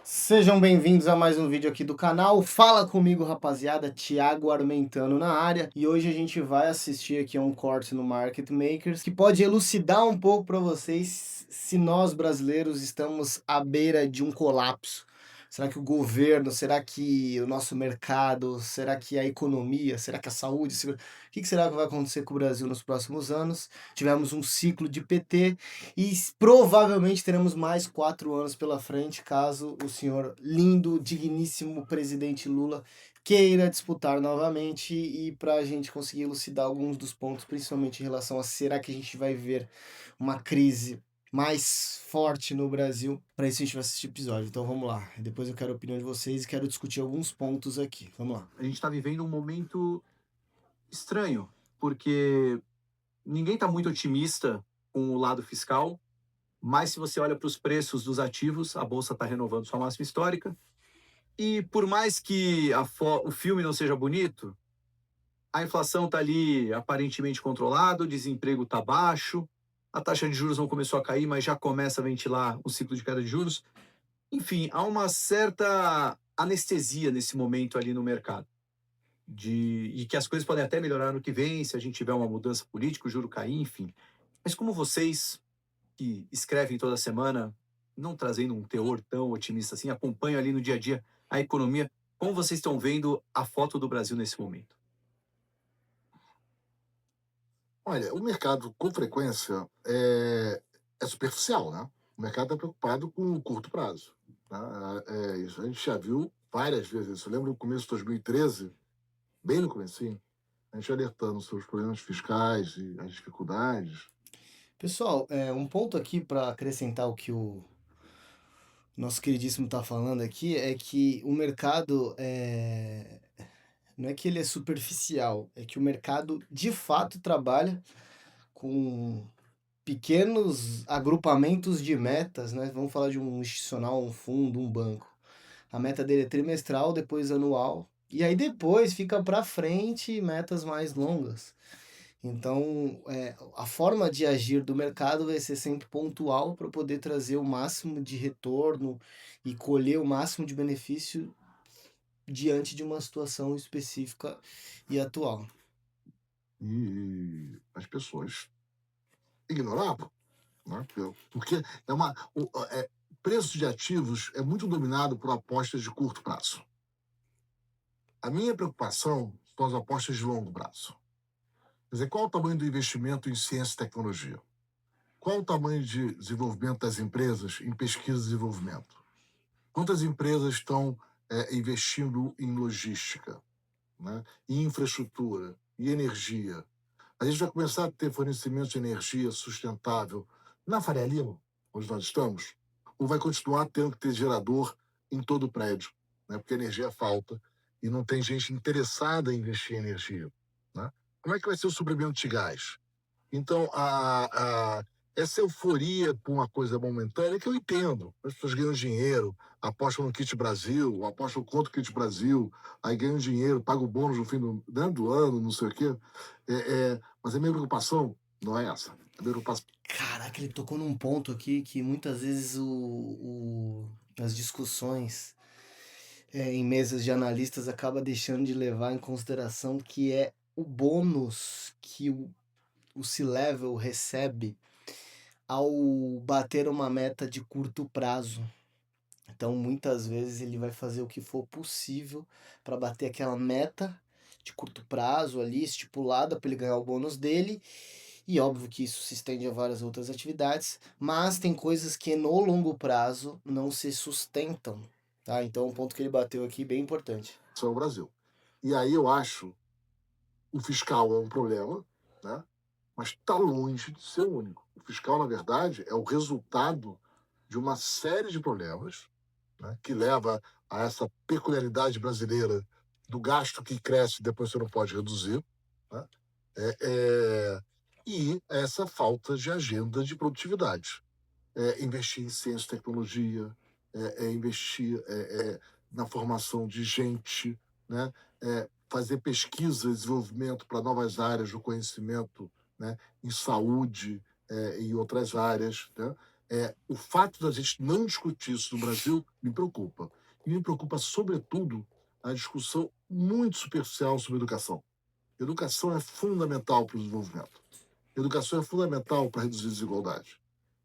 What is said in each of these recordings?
Sejam bem-vindos a mais um vídeo aqui do canal. Fala comigo, rapaziada, Thiago Armentano na área. E hoje a gente vai assistir aqui a um corte no Market Makers que pode elucidar um pouco para vocês se nós brasileiros estamos à beira de um colapso. Será que o governo, será que o nosso mercado, será que a economia, será que a saúde, o que será que vai acontecer com o Brasil nos próximos anos? Tivemos um ciclo de PT, e provavelmente teremos mais 4 anos pela frente, caso o senhor lindo, digníssimo presidente Lula queira disputar novamente, e para a gente conseguir elucidar alguns dos pontos, principalmente em relação a será que a gente vai ver uma crise mais forte no Brasil, para isso a gente vai assistir o episódio. Então vamos lá, depois eu quero a opinião de vocês e quero discutir alguns pontos aqui. Vamos lá. A gente está vivendo um momento estranho, porque ninguém está muito otimista com o lado fiscal, mas se você olha para os preços dos ativos, a Bolsa está renovando sua máxima histórica. E por mais que o filme não seja bonito, a inflação está ali aparentemente controlada, o desemprego está baixo, a taxa de juros não começou a cair, mas já começa a ventilar o ciclo de queda de juros. Enfim, há uma certa anestesia nesse momento ali no mercado. E que as coisas podem até melhorar no que vem, se a gente tiver uma mudança política, o juro cair, enfim. Mas como vocês, que escrevem toda semana, não trazendo um teor tão otimista assim, acompanham ali no dia a dia a economia, como vocês estão vendo a foto do Brasil nesse momento? Olha, o mercado, com frequência, é superficial, né? O mercado está preocupado com o curto prazo. Tá? Isso a gente já viu várias vezes. Eu lembro no começo de 2013, bem no comecinho, a gente alertando sobre os problemas fiscais e as dificuldades. Pessoal, um ponto aqui para acrescentar o que o nosso queridíssimo está falando aqui é que o mercado não é que ele é superficial, é que o mercado de fato trabalha com pequenos agrupamentos de metas, né? Vamos falar de um institucional, um fundo, um banco. A meta dele é trimestral, depois anual, e aí depois fica para frente metas mais longas. Então, a forma de agir do mercado vai ser sempre pontual para poder trazer o máximo de retorno e colher o máximo de benefício diante de uma situação específica e atual. E as pessoas ignoravam, né? Porque preço de ativos é muito dominado por apostas de curto prazo. A minha preocupação são as apostas de longo prazo. Quer dizer, qual o tamanho do investimento em ciência e tecnologia? Qual o tamanho de desenvolvimento das empresas em pesquisa e desenvolvimento? Quantas empresas estão investindo em logística, né? Em infraestrutura, em energia? A gente vai começar a ter fornecimento de energia sustentável na Faria Lima, onde nós estamos? Ou vai continuar tendo que ter gerador em todo o prédio, né? Porque a energia falta e não tem gente interessada em investir em energia, né? Como é que vai ser o suprimento de gás? Então, essa euforia por uma coisa momentânea que eu entendo. As pessoas ganham dinheiro, apostam no Kit Brasil, apostam contra o Kit Brasil, aí ganham dinheiro, pagam o bônus no fim do ano, não sei o quê. Mas a minha preocupação não é essa. A minha preocupação. Caraca, ele tocou num ponto aqui que muitas vezes as discussões em mesas de analistas acaba deixando de levar em consideração, que é o bônus que o C-Level recebe ao bater uma meta de curto prazo. Então, muitas vezes ele vai fazer o que for possível para bater aquela meta de curto prazo ali, estipulada para ele ganhar o bônus dele. E óbvio que isso se estende a várias outras atividades, mas tem coisas que no longo prazo não se sustentam, tá? Então, o ponto que ele bateu aqui é bem importante. É o Brasil. E aí eu acho o fiscal é um problema, né? Mas está longe de ser o único. O fiscal, na verdade, é o resultado de uma série de problemas, né, que leva a essa peculiaridade brasileira do gasto que cresce e depois você não pode reduzir, né? É, é, e essa falta de agenda de produtividade. Investir em ciência e tecnologia, investir na formação de gente, né? Fazer pesquisa e desenvolvimento para novas áreas do conhecimento, né? Em saúde e outras áreas, né? O fato da gente não discutir isso no Brasil me preocupa. E me preocupa, sobretudo, a discussão muito superficial sobre educação. Educação é fundamental para o desenvolvimento. Educação é fundamental para reduzir desigualdade.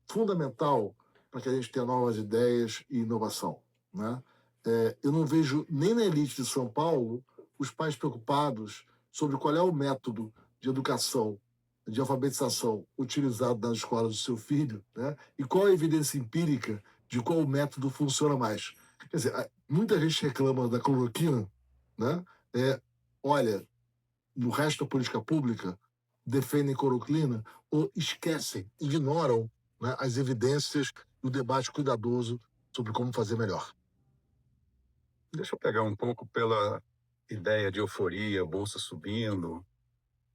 Fundamental para que a gente tenha novas ideias e inovação, né? Eu não vejo nem na elite de São Paulo os pais preocupados sobre qual é o método de educação, de alfabetização utilizado nas escolas do seu filho, né? E qual a evidência empírica de qual método funciona mais. Quer dizer, muita gente reclama da cloroquina, né? Olha, no resto da política pública, defendem cloroquina ou esquecem, ignoram, né, as evidências e o debate cuidadoso sobre como fazer melhor. Deixa eu pegar um pouco pela ideia de euforia, bolsa subindo.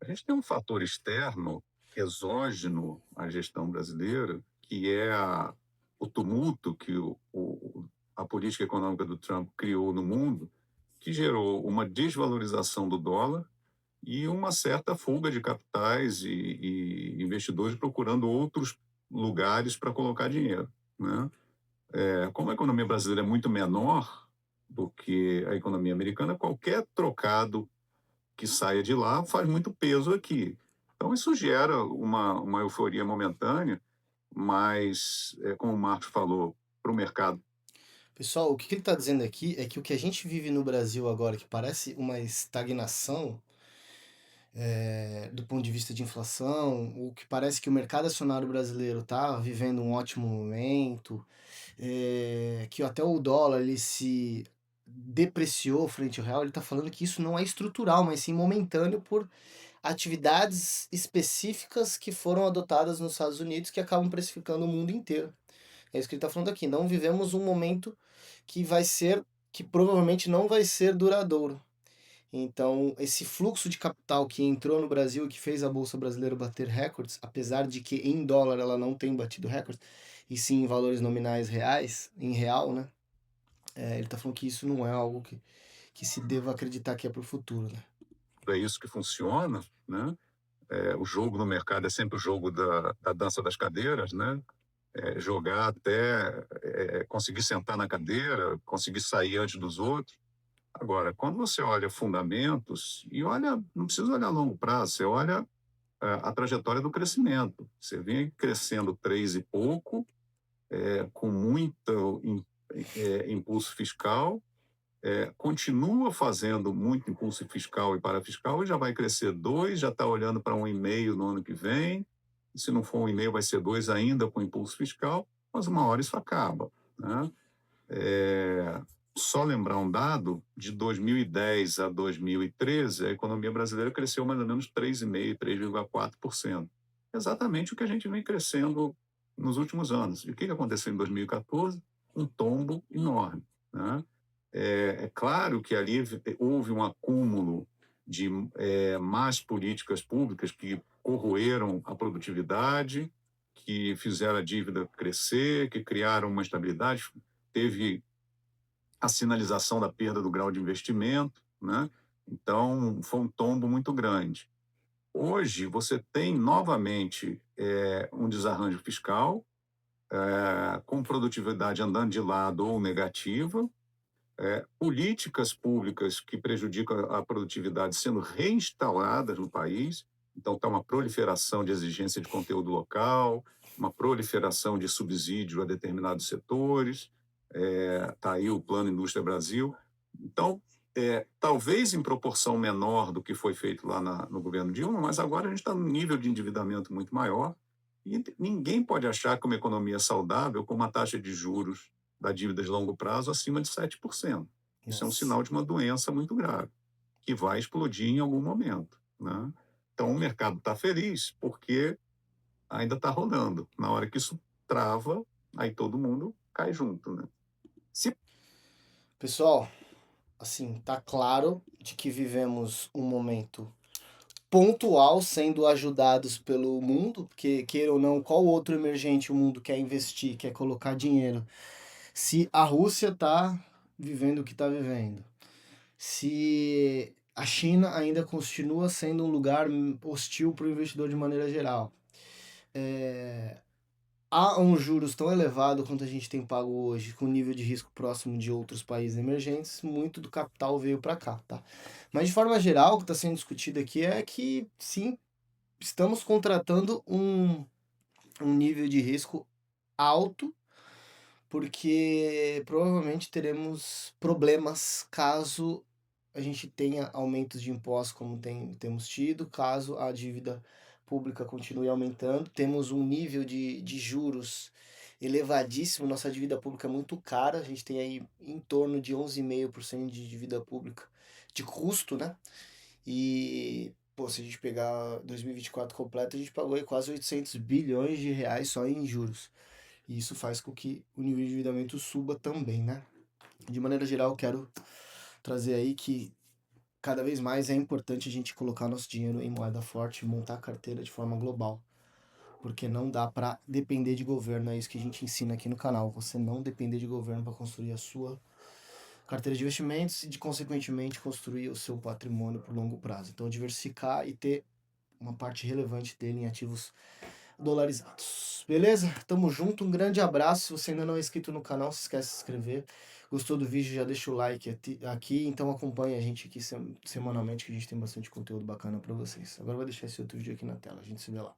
A gente tem um fator externo, exógeno à gestão brasileira, que é o tumulto que a política econômica do Trump criou no mundo, que gerou uma desvalorização do dólar e uma certa fuga de capitais e investidores procurando outros lugares para colocar dinheiro, né? Como a economia brasileira é muito menor do que a economia americana, qualquer trocado que saia de lá faz muito peso aqui. Então, isso gera uma euforia momentânea, mas, como o Marcos falou, para o mercado. Pessoal, o que ele está dizendo aqui é que o que a gente vive no Brasil agora, que parece uma estagnação, do ponto de vista de inflação, o que parece que o mercado acionário brasileiro está vivendo um ótimo momento, que até o dólar ele se depreciou frente ao real, ele está falando que isso não é estrutural, mas sim momentâneo por atividades específicas que foram adotadas nos Estados Unidos que acabam precificando o mundo inteiro. É isso que ele está falando aqui. Não vivemos um momento que vai ser, que provavelmente não vai ser duradouro. Então, esse fluxo de capital que entrou no Brasil e que fez a Bolsa Brasileira bater recordes, apesar de que em dólar ela não tem batido recordes, e sim em valores nominais reais, em real, né? Ele está falando que isso não é algo que se deva acreditar que é para o futuro, né? É isso que funciona, né? O jogo no mercado é sempre o jogo da dança das cadeiras, né? Jogar até conseguir sentar na cadeira, conseguir sair antes dos outros. Agora, quando você olha fundamentos, e olha, não precisa olhar a longo prazo, você olha a trajetória do crescimento. Você vem crescendo 3 e pouco, com muito impulso fiscal, continua fazendo muito impulso fiscal e parafiscal, e já vai crescer 2, já está olhando para 1,5 no ano que vem, e se não for 1,5 vai ser 2 ainda com impulso fiscal, mas uma hora isso acaba, né? Só lembrar um dado, de 2010 a 2013, a economia brasileira cresceu mais ou menos 3,5%, 3,4%. Exatamente o que a gente vem crescendo nos últimos anos. E o que aconteceu em 2014? Um tombo enorme, né? É claro que ali houve um acúmulo de más políticas públicas que corroeram a produtividade, que fizeram a dívida crescer, que criaram uma estabilidade. Teve a sinalização da perda do grau de investimento, né? Então, foi um tombo muito grande. Hoje, você tem novamente um desarranjo fiscal, com produtividade andando de lado ou negativa, políticas públicas que prejudicam a produtividade sendo reinstaladas no país. Então, está uma proliferação de exigência de conteúdo local, uma proliferação de subsídio a determinados setores. Está aí o Plano Indústria Brasil. Então, talvez em proporção menor do que foi feito lá no governo Dilma, mas agora a gente está num nível de endividamento muito maior e ninguém pode achar que uma economia saudável, com uma taxa de juros da dívida de longo prazo acima de 7%. Isso é um Nossa. sinal de uma doença muito grave, que vai explodir em algum momento, né? Então, o mercado está feliz porque ainda está rolando. Na hora que isso trava, aí todo mundo cai junto, né? Pessoal, assim, tá claro de que vivemos um momento pontual sendo ajudados pelo mundo, porque queira ou não, qual outro emergente o mundo quer investir, quer colocar dinheiro? Se a Rússia tá vivendo o que tá vivendo, se a China ainda continua sendo um lugar hostil para o investidor de maneira geral, há um juros tão elevado quanto a gente tem pago hoje, com nível de risco próximo de outros países emergentes, muito do capital veio para cá, tá? Mas de forma geral, o que está sendo discutido aqui é que sim, estamos contratando um nível de risco alto, porque provavelmente teremos problemas caso a gente tenha aumentos de impostos como temos tido, caso a dívida pública continue aumentando, temos um nível de juros elevadíssimo, nossa dívida pública é muito cara, a gente tem aí em torno de 11,5% de dívida pública de custo, né? E, pô, se a gente pegar 2024 completo, a gente pagou aí quase 800 bilhões de reais só em juros. E isso faz com que o nível de endividamento suba também, né? De maneira geral, eu quero trazer aí que cada vez mais é importante a gente colocar nosso dinheiro em moeda forte, montar a carteira de forma global, porque não dá para depender de governo, é isso que a gente ensina aqui no canal, você não depender de governo para construir a sua carteira de investimentos e, consequentemente, construir o seu patrimônio por longo prazo. Então, diversificar e ter uma parte relevante dele em ativos dolarizados. Beleza? Tamo junto, um grande abraço. Se você ainda não é inscrito no canal, se esquece de se inscrever. Gostou do vídeo, já deixa o like aqui, então acompanha a gente aqui semanalmente, que a gente tem bastante conteúdo bacana para vocês. Agora eu vou deixar esse outro vídeo aqui na tela, a gente se vê lá.